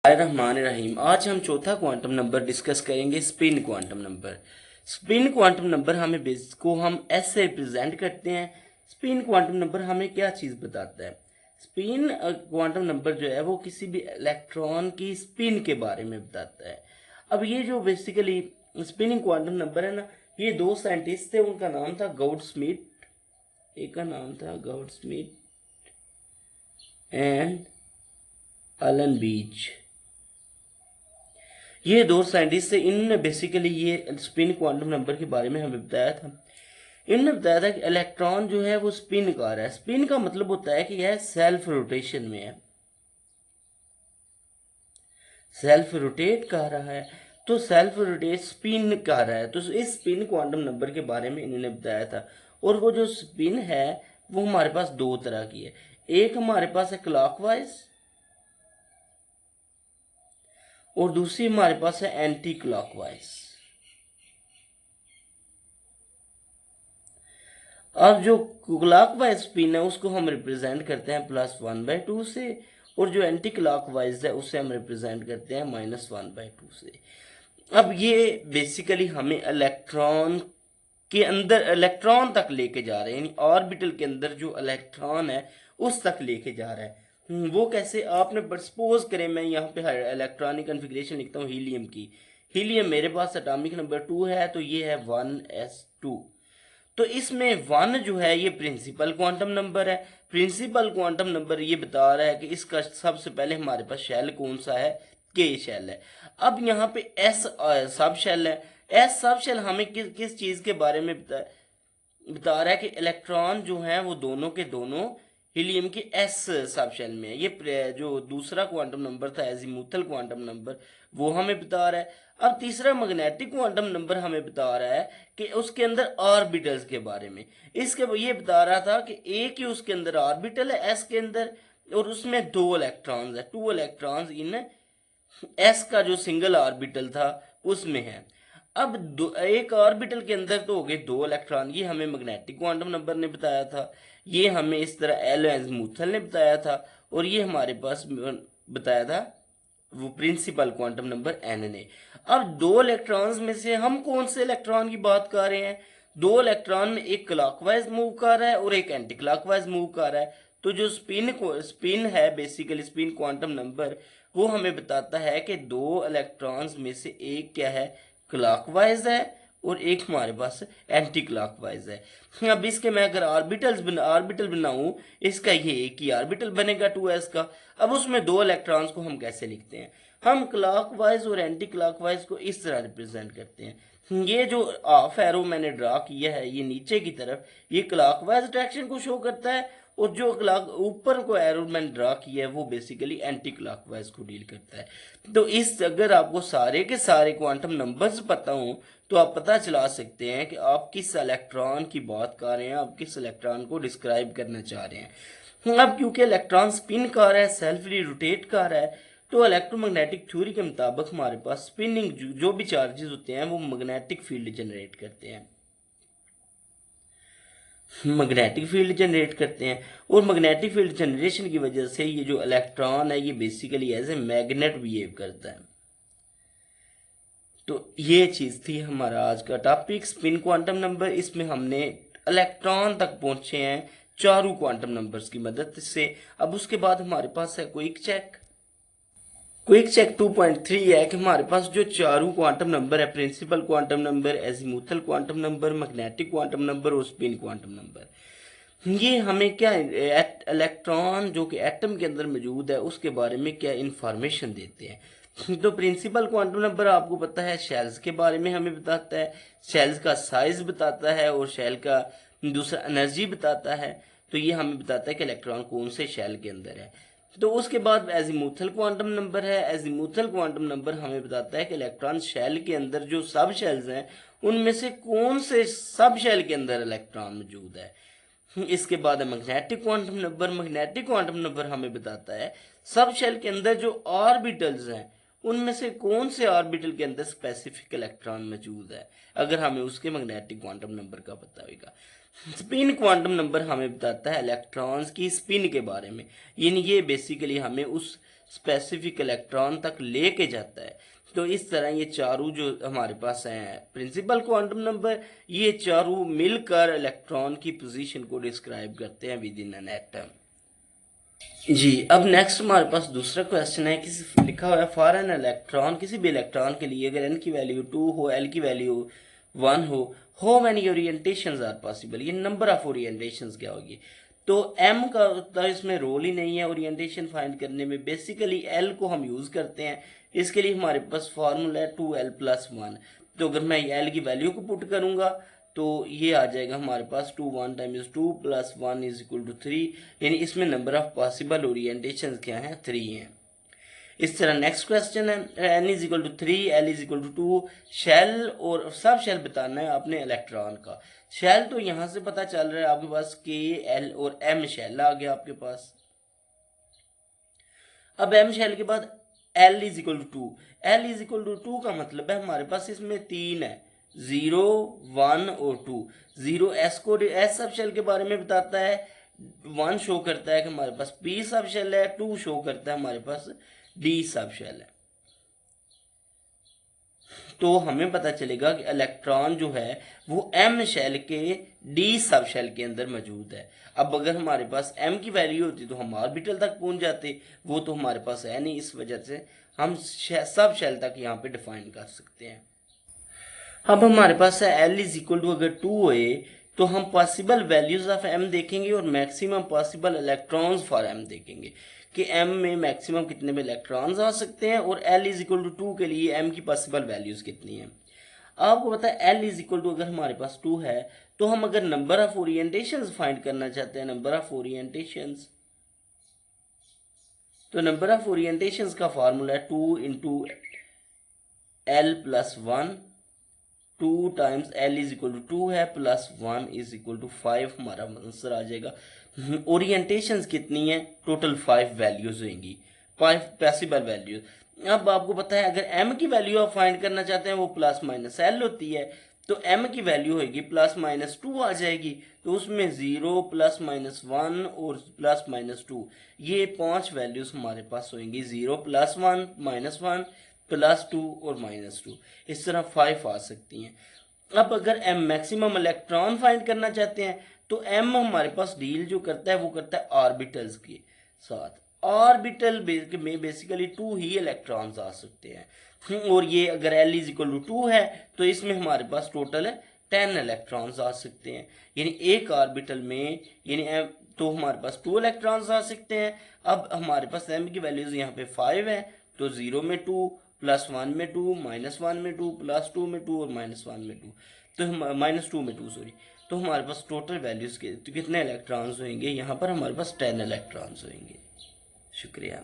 रहीम। आज हम चौथा क्वांटम नंबर डिस्कस करेंगे, spin quantum number. Spin quantum number हम ऐसे रिप्रेजेंट करते हैं। स्पिन क्वांटम नंबर हमें क्या चीज़ बताता है? स्पिन क्वांटम नंबर जो है वो किसी भी इलेक्ट्रॉन की स्पिन के बारे में बताता है। अब ये जो बेसिकली स्पिनिंग क्वांटम नंबर है ना, ये दो साइंटिस्ट थे, उनका नाम था गाउडस्मिट, एक का नाम था गाउडस्मिट एंड अलन बीच। ये दो साइंटिस्ट थे, इन्होंने बेसिकली ये स्पिन क्वांटम नंबर के बारे में हमें बताया था। इन्होंने बताया था कि इलेक्ट्रॉन जो है वो स्पिन कर रहा है। स्पिन का मतलब होता है कि यह सेल्फ रोटेशन में है, सेल्फ रोटेट कर रहा है। तो सेल्फ रोटेट स्पिन कर रहा है, तो इस स्पिन क्वांटम नंबर के बारे में इन्होंने बताया था। और वो जो स्पिन है वो हमारे पास दो तरह की है। एक हमारे पास है क्लॉकवाइज और दूसरी हमारे पास है एंटी क्लॉकवाइज। अब जो क्लॉकवाइज स्पिन है उसको हम रिप्रेजेंट करते हैं +1/2 से, और जो एंटी क्लॉकवाइज है उसे हम रिप्रेजेंट करते हैं -1/2 से। अब ये बेसिकली हमें इलेक्ट्रॉन के अंदर इलेक्ट्रॉन तक लेके जा रहे हैं, यानी ऑर्बिटल के अंदर जो इलेक्ट्रॉन है उस तक लेके जा रहा है। वो कैसे? आपने सपोज करें मैं यहाँ पे इलेक्ट्रॉनिक कन्फिग्रेशन लिखता हूँ हीलियम की। हीलियम मेरे पास एटॉमिक नंबर 2 है, तो ये है 1s2। तो इसमें 1 जो है ये प्रिंसिपल क्वांटम नंबर है। प्रिंसिपल क्वांटम नंबर ये बता रहा है कि इसका सबसे पहले हमारे पास शेल कौन सा है? के शेल है। अब यहाँ पे एस सब शेल है। एस सब शेल हमें किस चीज के बारे में बता रहा है कि इलेक्ट्रॉन जो हैं वो दोनों के दोनों हीलियम के एस सब शेल में है। ये जो दूसरा क्वांटम नंबर था एजीमुथल क्वांटम नंबर, वो हमें बता रहा है। अब तीसरा मैग्नेटिक क्वांटम नंबर हमें बता रहा है कि उसके अंदर ऑर्बिटल्स के बारे में। इसके ये बता रहा था कि एक ही उसके अंदर ऑर्बिटल है एस के अंदर, और उसमें 2 इलेक्ट्रॉन्स है, 2 इलेक्ट्रॉन्स इन एस का जो सिंगल ऑर्बिटल था उसमें है। अब एक ऑर्बिटल के अंदर तो हो गए 2 इलेक्ट्रॉन, ये हमें मैग्नेटिक क्वांटम नंबर ने बताया था। ये हमें इस तरह एल एज़ीमुथल ने बताया था, और ये हमारे पास बताया था वो प्रिंसिपल क्वांटम नंबर एन ने। अब 2 इलेक्ट्रॉन्स में से हम कौन से इलेक्ट्रॉन की बात कर रहे हैं? 2 इलेक्ट्रॉन में एक क्लॉकवाइज मूव कर रहा है और एक एंटी क्लॉकवाइज मूव कर रहा है। तो जो स्पिन है बेसिकली स्पिन क्वांटम नंबर, वो हमें बताता है कि 2 इलेक्ट्रॉन्स में से एक क्या है? क्लॉकवाइज है, और एक हमारे पास एंटी क्लॉकवाइज है। अब इसके मैं अगर ऑर्बिटल बनाऊं, इसका ये एक ही ऑर्बिटल बनेगा 2s का। अब उसमें 2 इलेक्ट्रॉन्स को हम कैसे लिखते हैं? हम क्लॉकवाइज और एंटी क्लॉकवाइज को इस तरह रिप्रेजेंट करते हैं। ये जो हाफ एरो मैंने ड्रा किया है ये नीचे की तरफ, ये क्लॉकवाइज डायरेक्शन को शो करता है, और जो क्लॉक ऊपर को एरो मैंने ड्रा किया है वो बेसिकली एंटी क्लॉकवाइज को डील करता है। तो इस अगर आपको सारे के सारे क्वांटम नंबर्स पता हो तो आप पता चला सकते हैं कि आप किस इलेक्ट्रॉन की बात कर रहे हैं, आप किस इलेक्ट्रॉन को डिस्क्राइब करना चाह रहे हैं। अब क्योंकि इलेक्ट्रॉन स्पिन कर रहा है, सेल्फली रोटेट कर रहा है, तो इलेक्ट्रोमैग्नेटिक थ्योरी के मुताबिक हमारे पास स्पिनिंग जो भी चार्जेस होते हैं वो मैग्नेटिक फील्ड जनरेट करते हैं, मैग्नेटिक फील्ड जनरेट करते हैं। और मैग्नेटिक फील्ड जनरेशन की वजह से ये जो इलेक्ट्रॉन है ये basically as a magnet behave करता है। तो ये चीज़ थी हमारा आज का टॉपिक, स्पिन क्वांटम नंबर। इसमें हमने इलेक्ट्रॉन तक पहुंचे हैं चारों क्वांटम नंबर्स की मदद से। अब उसके बाद हमारे पास है क्विक चेक। क्विक चेक 2.3 है कि हमारे पास जो चारों क्वांटम नंबर है, principal quantum number, azimuthal quantum number, magnetic quantum number और स्पिन क्वांटम नंबर, ये हमें क्या इलेक्ट्रॉन जो कि एटम के अंदर मौजूद है उसके बारे में क्या इंफॉर्मेशन देते हैं। तो प्रिंसिपल क्वांटम नंबर आपको पता है शेल्स के बारे में हमें बताता है, शेल्स का साइज बताता है, और शेल का दूसरा एनर्जी बताता है। तो ये हमें बताता है कि इलेक्ट्रॉन कौन से शेल के अंदर है। तो उसके बाद एजीमुथल क्वांटम नंबर है। एजीमुथल क्वांटम नंबर हमें बताता है कि इलेक्ट्रॉन शेल के अंदर जो सब शेल्स हैं उनमें से कौन से सब शेल के अंदर इलेक्ट्रॉन मौजूद है। इसके बाद है magnetic quantum number. Magnetic quantum number हमें बताता है सब शेल के अंदर जो ऑर्बिटल्स हैं उनमें से कौन से ऑर्बिटल के अंदर स्पेसिफिक इलेक्ट्रॉन मौजूद है, अगर हमें उसके मैग्नेटिक क्वांटम नंबर का पता होगा। स्पिन क्वांटम नंबर हमें बताता है इलेक्ट्रॉन्स की स्पिन के बारे में, यानी ये बेसिकली हमें उस स्पेसिफिक इलेक्ट्रॉन तक लेके जाता है। तो इस तरह ये चारों जो हमारे पास हैं प्रिंसिपल क्वांटम नंबर, ये चारों मिलकर इलेक्ट्रॉन की पोजीशन को डिस्क्राइब करते हैं विद इन एन एटम। जी, अब नेक्स्ट हमारे पास दूसरा क्वेश्चन है, किसी लिखा हुआ है फॉर एन इलेक्ट्रॉन, किसी भी इलेक्ट्रॉन के लिए अगर n की वैल्यू 2 हो, l की वैल्यू 1 हो, how many orientations are possible, ये नंबर ऑफ ओरिएंटेशंस क्या होगी। तो m का तो इसमें रोल ही नहीं है ओरिएंटेशन फाइंड करने में, बेसिकली l को हम यूज़ करते हैं। इसके लिए हमारे पास फार्मूला है 2l+1। तो अगर मैं l की वैल्यू को पुट करूँगा तो ये आ जाएगा हमारे पास 2 1 times 2 plus 1 is equal to 3, यानी इसमें नंबर ऑफ पॉसिबल ओरिएंटेशन क्या हैं, 3 हैं। इस तरह नेक्स्ट क्वेश्चन है n is equal to 3, l is equal to 2, shell और सब शेल बताना है आपने इलेक्ट्रॉन का। शेल तो यहाँ से पता चल रहा है आपके पास k, l और m शेल आ गया आपके पास। अब m शेल के बाद l is equal to 2, l is equal to 2 का मतलब है हमारे पास इसमें 3 है, 0 1 और 2। 0 एस को एस सब शेल के बारे में बताता है, 1 शो करता है कि हमारे पास पी सब शेल है, 2 शो करता है हमारे पास डी सब शेल है। तो हमें पता चलेगा कि इलेक्ट्रॉन जो है वो एम शेल के डी सब शेल के अंदर मौजूद है। अब अगर हमारे पास एम की वैल्यू होती तो हम ऑर्बिटल तक पहुंच जाते, वो तो हमारे पास है नहीं, इस वजह से हम सब शेल तक यहाँ पे डिफाइन कर सकते हैं। अब हमारे पास है एल इज इक्वल टू अगर 2 है तो हम पॉसिबल वैल्यूज ऑफ एम देखेंगे और maximum possible electrons for M देखेंगे कि एम में मैक्सिमम कितने में इलेक्ट्रॉन्स आ सकते हैं और एल इज इक्वल टू 2 के लिए एम की पॉसिबल वैल्यूज कितनी हैं। आपको पता है एल इज इक्वल टू अगर हमारे पास 2 है तो हम अगर नंबर ऑफ ओरिएंटेशंस फाइंड करना चाहते हैं, नंबर ऑफ ओरिएंटेशंस, तो नंबर ऑफ ओरिएंटेशंस का फार्मूला है 2 into L plus 1, 2 times L is equal to 2 है प्लस 1 इज इक्वल टू 5, हमारा आंसर आ जाएगा। ओरिएंटेशंस कितनी है, टोटल 5 वैल्यूज होंगी, 5 पॉसिबल वैल्यूज। अब आपको पता है अगर m की वैल्यू आप फाइंड करना चाहते हैं वो प्लस माइनस l होती है, तो m की वैल्यू होगी प्लस माइनस 2 आ जाएगी, तो उसमें 0 प्लस माइनस 1 और प्लस माइनस 2, ये 5 वैल्यूज हमारे पास होंगी, 0 प्लस 1 माइनस 1 प्लस 2 और माइनस 2, इस तरह 5 आ सकती हैं। अब अगर m मैक्सिमम इलेक्ट्रॉन फाइंड करना चाहते हैं तो m हमारे पास डील जो करता है वो करता है ऑर्बिटल्स के साथ। ऑर्बिटल में बेसिकली 2 ही इलेक्ट्रॉन्स आ सकते हैं और ये अगर l इज इक्वल टू 2 है तो इसमें हमारे पास टोटल 10 इलेक्ट्रॉन्स आ सकते हैं, यानी एक ऑर्बिटल में यानी तो हमारे पास 2 इलेक्ट्रॉन्स आ सकते हैं। अब हमारे पास m की वैल्यूज यहाँ पे 5 है, तो 0 में 2, प्लस 1 में 2, माइनस 1 में 2, प्लस 2 में 2 और माइनस 1 में 2, तो माइनस 2 में 2 सॉरी, तो हमारे पास टोटल वैल्यूज के तो कितने इलेक्ट्रॉन्स होंगे, यहाँ पर हमारे पास 10 इलेक्ट्रॉन्स होंगे। शुक्रिया।